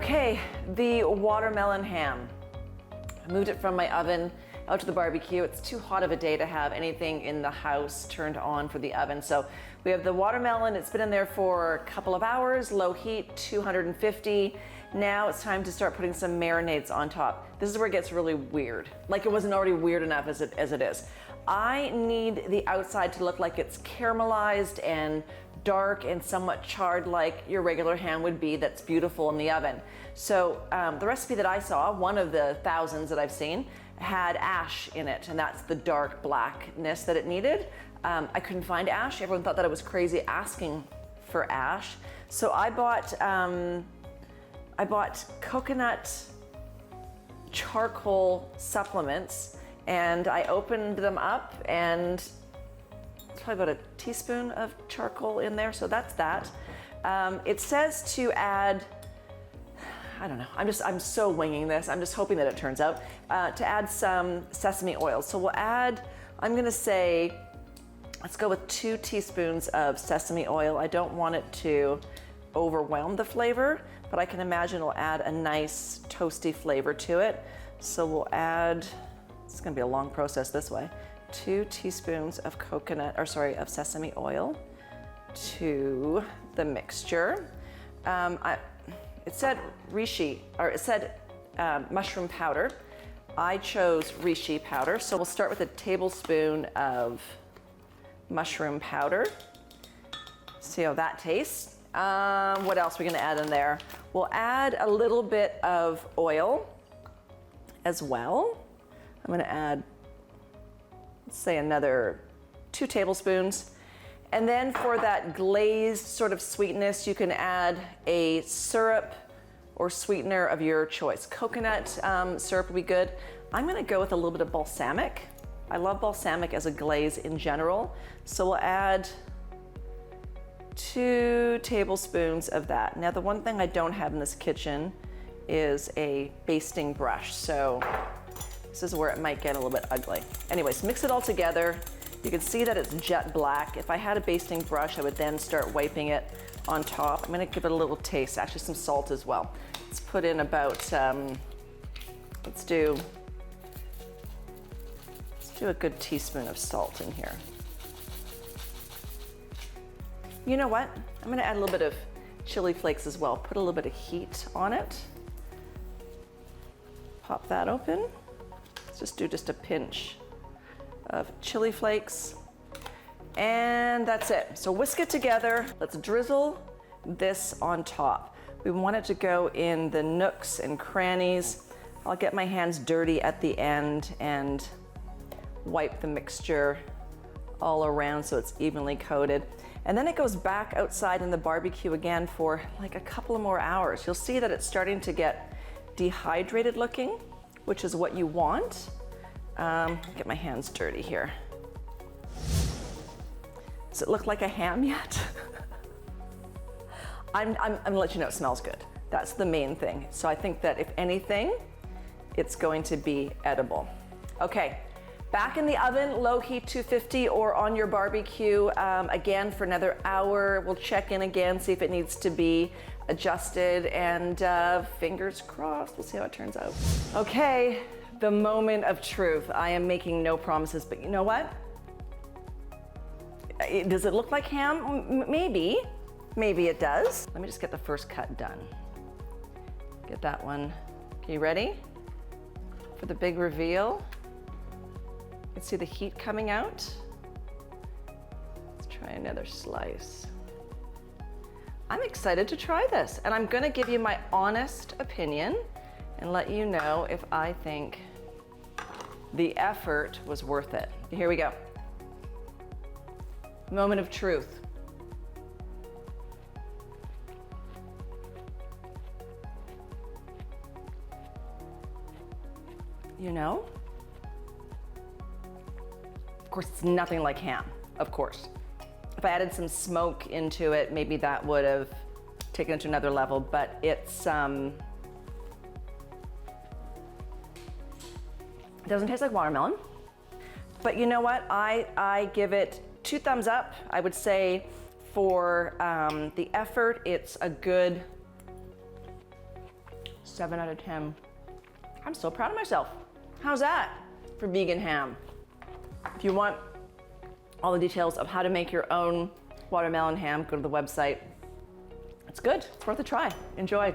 Okay, the watermelon ham. I moved it from my oven out to the barbecue. It's too hot of a day to have anything in the house turned on for the oven. So we have the watermelon. It's been in there for a couple of hours, low heat, 250. Now it's time to start putting some marinades on top. This is where it gets really weird. Like it wasn't already weird enough as it is. I need the outside to look like it's caramelized and dark and somewhat charred like your regular ham would be, that's beautiful in the oven. So the recipe that I saw, one of the thousands that I've seen, had ash in it, and that's the dark blackness that it needed. I couldn't find ash. Everyone thought that I was crazy asking for ash. So I bought coconut charcoal supplements, and I opened them up, and it's probably about a teaspoon of charcoal in there, so that's that. It says to add, I don't know, I'm so winging this. I'm just hoping that it turns out, to add some sesame oil. So we'll add, I'm gonna say, let's go with 2 teaspoons of sesame oil. I don't want it to overwhelm the flavor, but I can imagine it'll add a nice toasty flavor to it. So we'll add, it's gonna be a long process this way, 2 teaspoons of of sesame oil to the mixture. It said reishi, or it said mushroom powder. I chose reishi powder, so we'll start with a tablespoon of mushroom powder. See how that tastes. What else are we gonna add in there? We'll add a little bit of oil as well. I'm gonna add, let's say, another 2 tablespoons. And then for that glazed sort of sweetness, you can add a syrup or sweetener of your choice. Coconut syrup would be good. I'm gonna go with a little bit of balsamic. I love balsamic as a glaze in general. So we'll add 2 tablespoons of that. Now, the one thing I don't have in this kitchen is a basting brush. So this is where it might get a little bit ugly. Anyways, mix it all together. You can see that it's jet black. If I had a basting brush, I would then start wiping it on top. I'm gonna give it a little taste, actually some salt as well. Let's put in about, let's do a good teaspoon of salt in here. You know what? I'm gonna add a little bit of chili flakes as well. Put a little bit of heat on it. Pop that open. Let's just do a pinch of chili flakes, and that's it. So whisk it together. Let's drizzle this on top. We want it to go in the nooks and crannies. I'll get my hands dirty at the end and wipe the mixture all around so it's evenly coated. And then it goes back outside in the barbecue again for like a couple of more hours. You'll see that it's starting to get dehydrated looking, which is what you want. Get my hands dirty here. Does it look like a ham yet? I'm gonna let you know it smells good. That's the main thing. So I think that if anything, it's going to be edible. Okay, back in the oven, low heat 250 or on your barbecue, again for another hour. We'll check in again, see if it needs to be adjusted, and fingers crossed, we'll see how it turns out. Okay, the moment of truth. I am making no promises, but you know what? Does it look like ham? Maybe it does. Let me just get the first cut done. Get that one. Okay, you ready for the big reveal? You can see the heat coming out. Let's try another slice. I'm excited to try this, and I'm gonna give you my honest opinion and let you know if I think the effort was worth it. Here we go. Moment of truth. You know? Of course, it's nothing like ham, of course. If I added some smoke into it, maybe that would have taken it to another level, but it's, it doesn't taste like watermelon, but you know what? I give it 2 thumbs up. I would say for the effort, it's a good 7 out of 10. I'm so proud of myself. How's that for vegan ham? If you want all the details of how to make your own watermelon ham, go to the website. It's good, it's worth a try. Enjoy.